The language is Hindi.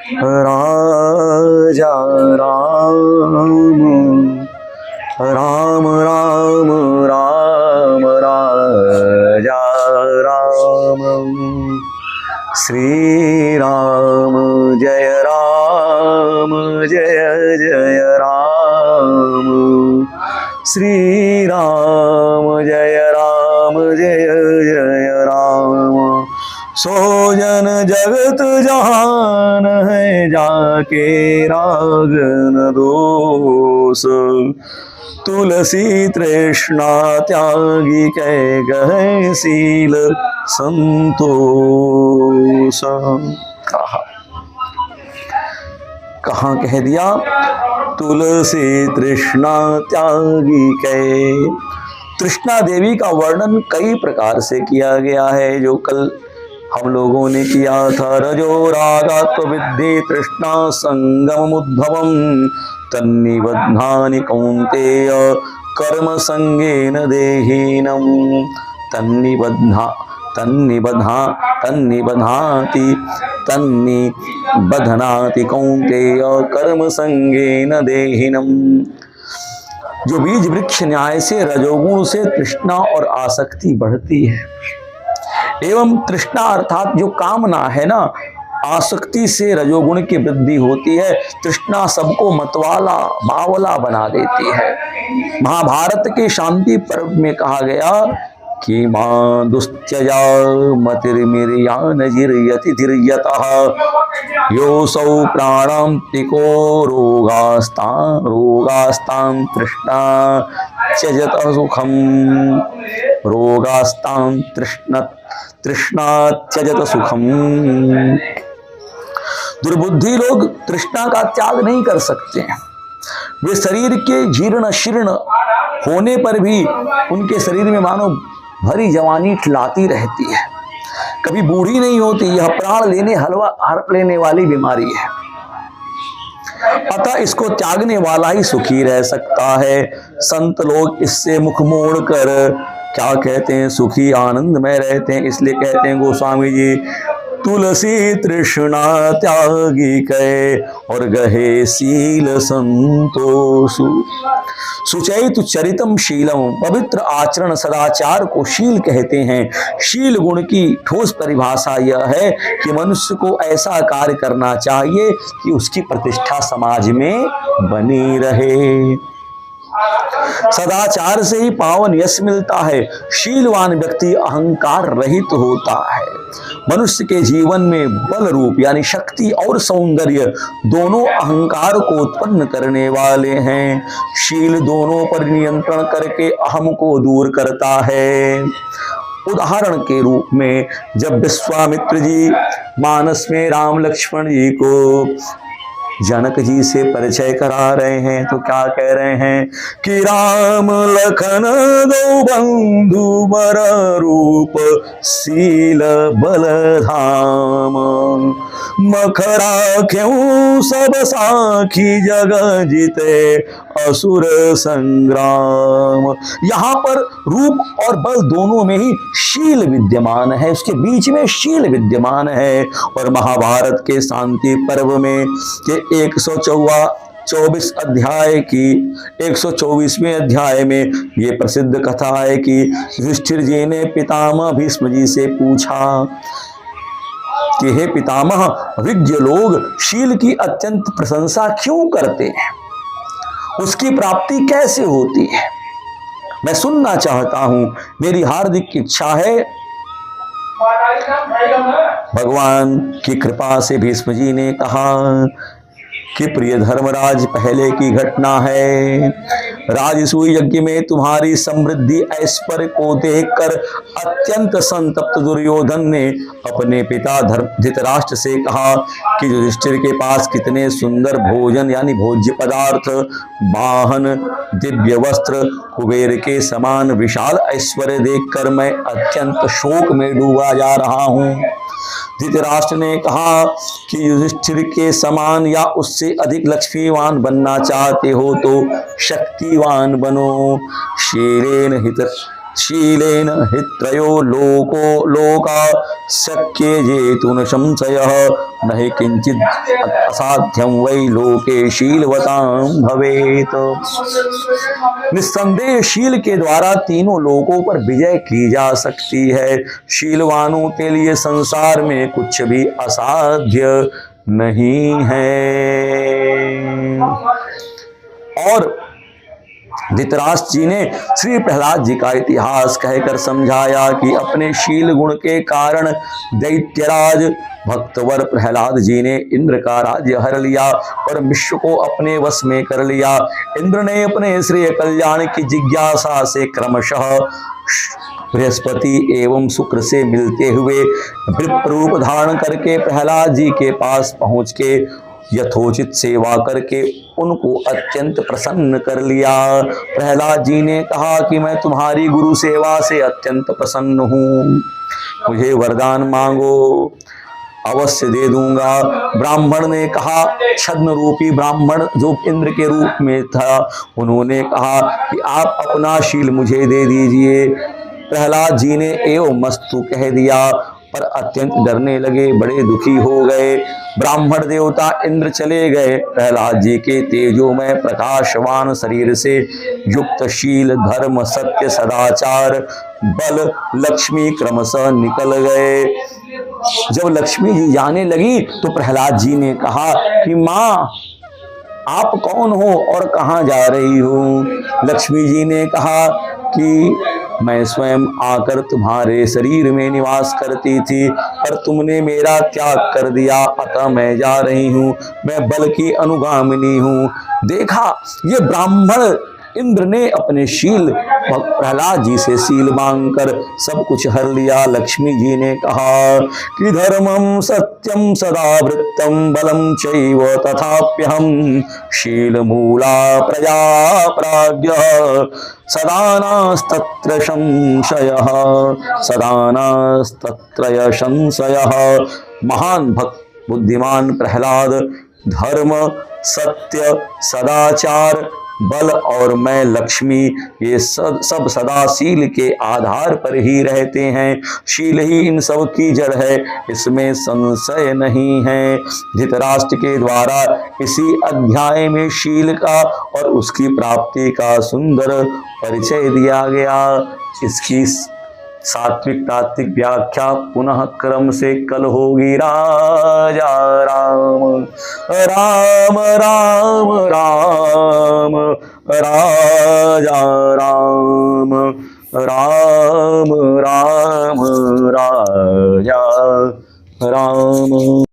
राजा राम राम राम राम राजा राम श्री राम जय जय राम श्री राम जय जय राम। सो जन जगत जहान है जाके राग न दोष, तुलसी तृष्णा त्यागी कह गए शील संतोष। कहाँ कह दिया? तुलसी तृष्णा त्यागी कह। तृष्णा देवी का वर्णन कई प्रकार से किया गया है, जो कल हम लोगों ने किया था। रजो रागात्व विद्धि तृष्णा संगम उद्भवम, तन्निबध्नानि कौन्तेय कर्म संगेन देहिनम। तन्निबध्नाति कौन्तेय कर्म संगेन देहिनम। जो बीज वृक्ष न्याय से रजोगुण से तृष्णा और आसक्ति बढ़ती है, एवं तृष्णा अर्थात जो कामना है ना, आसक्ति से रजोगुण की वृद्धि होती है। तृष्णा सबको मतवाला बावला बना देती है। महाभारत के शांति पर्व में कहा गया कि मां दुस्त्यजा मतिर्मिर्यानजिर्यति धीर्यतः योऽसौ प्राणं तिको रोगास्तां तृष्णा त्यजत सुखम। रोगास्तां तृष्णा त्यजत सुखम। दुर्बुद्धि लोग तृष्णा का त्याग नहीं कर सकते हैं। वे शरीर के जीर्ण शीर्ण होने पर भी उनके शरीर में मानो भरी जवानी ठिलाती रहती है, कभी बूढ़ी नहीं होती। यह प्राण लेने हड़प लेने वाली बीमारी है। अतः इसको त्यागने वाला ही सुखी रह सकता है। संत लोग इससे मुख मोड़ कर क्या कहते हैं? सुखी आनंद में रहते हैं। इसलिए कहते हैं गोस्वामी जी, तुलसी तृष्णा त्यागी कै और गहे शील संतोषु। सुचैतु चरितम शीलम, पवित्र आचरण सदाचार को शील कहते हैं। शील गुण की ठोस परिभाषा यह है कि मनुष्य को ऐसा कार्य करना चाहिए कि उसकी प्रतिष्ठा समाज में बनी रहे। सदाचार से ही पावन यश मिलता है। शीलवान व्यक्ति अहंकार रहित होता है। मनुष्य के जीवन में बल रूप यानी शक्ति और सौंदर्य दोनों अहंकार को उत्पन्न करने वाले हैं। शील दोनों पर नियंत्रण करके अहम को दूर करता है। उदाहरण के रूप में जब विश्वामित्र जी मानस में राम लक्ष्मण जी को जनक जी से परिचय करा रहे हैं तो क्या कह रहे हैं कि राम लखन दो बंधु बर रूप शील बल धाम, मखरा क्यों सब साखी जग जीते असुर संग्राम। यहाँ पर रूप और बल दोनों में ही शील विद्यमान है, उसके बीच में शील विद्यमान है। और महाभारत के शांति पर्व में के 124 अध्याय की 124वें अध्याय में ये प्रसिद्ध कथा है कि युधिष्ठिर जी ने पितामह भीष्म जी से पूछा कि हे पितामह, विज्ञ लोग शील की अत्यंत प्रशंसा क्यों करते हैं? उसकी प्राप्ति कैसे होती है? मैं सुनना चाहता हूं। मेरी हार्दिक इच्छा है। भगवान की कृपा से भीष्म जी ने कहा कि प्रिय धर्मराज, पहले की घटना है। राजसूय यज्ञ में तुम्हारी समृद्धि ऐश्वर्य को देखकर अत्यंत संतप्त दुर्योधन ने अपने पिता धृतराष्ट्र से कहा कि युधिष्ठिर के पास कितने सुंदर भोजन यानी भोज्य पदार्थ, वाहन, दिव्य वस्त्र, कुबेर के समान विशाल ऐश्वर्य देखकर मैं अत्यंत शोक में डूबा जा रहा हूँ। धृतराष्ट्र ने कहा कि युधिष्ठिर के समान या उससे अधिक लक्ष्मीवान बनना चाहते हो तो शक्तिवान बनो। शीलेन हि त्रयो लोका शक्ये जेतुन संशयः न हि किंचित् असाध्यं वै लोके शीलवतां भवेत। निस्संदेह शील के द्वारा तीनों लोकों पर विजय की जा सकती है। शीलवानों के लिए संसार में कुछ भी असाध्य नहीं है। और धृतराष्ट्र जी ने श्री प्रहलाद जी का इतिहास कहकर समझाया कि अपने शील गुण के कारण दैत्यराज भक्तवर प्रहलाद जी ने इंद्र का राज्य हर लिया और विश्व को अपने वश में कर लिया। इंद्र ने अपने श्रेय कल्याण की जिज्ञासा से क्रमशः बृहस्पति एवं शुक्र से मिलते हुए विप्र रूप धारण करके प्रहलाद जी के पास पहुंच के यथोचित सेवा करके उनको अत्यंत प्रसन्न कर लिया। प्रहलाद जी ने कहा कि मैं तुम्हारी गुरु सेवा से अत्यंत प्रसन्न हूँ, मुझे वरदान मांगो, अवश्य दे दूंगा। ब्राह्मण ने कहा, छद्म रूपी ब्राह्मण जो इंद्र के रूप में था, उन्होंने कहा कि आप अपना शील मुझे दे दीजिए। प्रहलाद जी ने एवं मस्तु कह दिया, पर अत्यंत डरने लगे, बड़े दुखी हो गए। ब्राह्मण देवता इंद्र चले गए। प्रहलाद जी के तेजोमय प्रकाशवान शरीर से युक्त शील, धर्म, सत्य, सदाचार, बल, लक्ष्मी क्रमशः निकल गए। जब लक्ष्मी जी जाने लगी तो प्रहलाद जी ने कहा कि माँ आप कौन हो और कहाँ जा रही हो? लक्ष्मी जी ने कहा कि मैं स्वयं आकर तुम्हारे शरीर में निवास करती थी, पर तुमने मेरा त्याग कर दिया, अतः मैं जा रही हूँ, मैं बल की अनुगामिनी हूँ। देखा, ये ब्राह्मण इंद्र ने अपने शील प्रहलाद जी से शील मांगकर सब कुछ हर लिया। लक्ष्मी जी ने कहा कि धर्मं सत्यं सदा वृत्तं बलं चैव तथाप्यहं शीलमूला प्रजा प्राज्ञः सदा नास्तत्र संशयः सदा नास्तत्र संशयः। महान भक्त बुद्धिमान प्रहलाद धर्म, सत्य, सदाचार, बल और मैं लक्ष्मी, ये सब सदा शील के आधार पर ही रहते हैं। शील ही इन सब की जड़ है, इसमें संशय नहीं है। धृतराष्ट्र के द्वारा इसी अध्याय में शील का और उसकी प्राप्ति का सुंदर परिचय दिया गया। इसकी सात्विक तात्विक व्याख्या पुनः क्रम से कल होगी। राजा राम राम राम राम राजा राम राम राम राजा राम।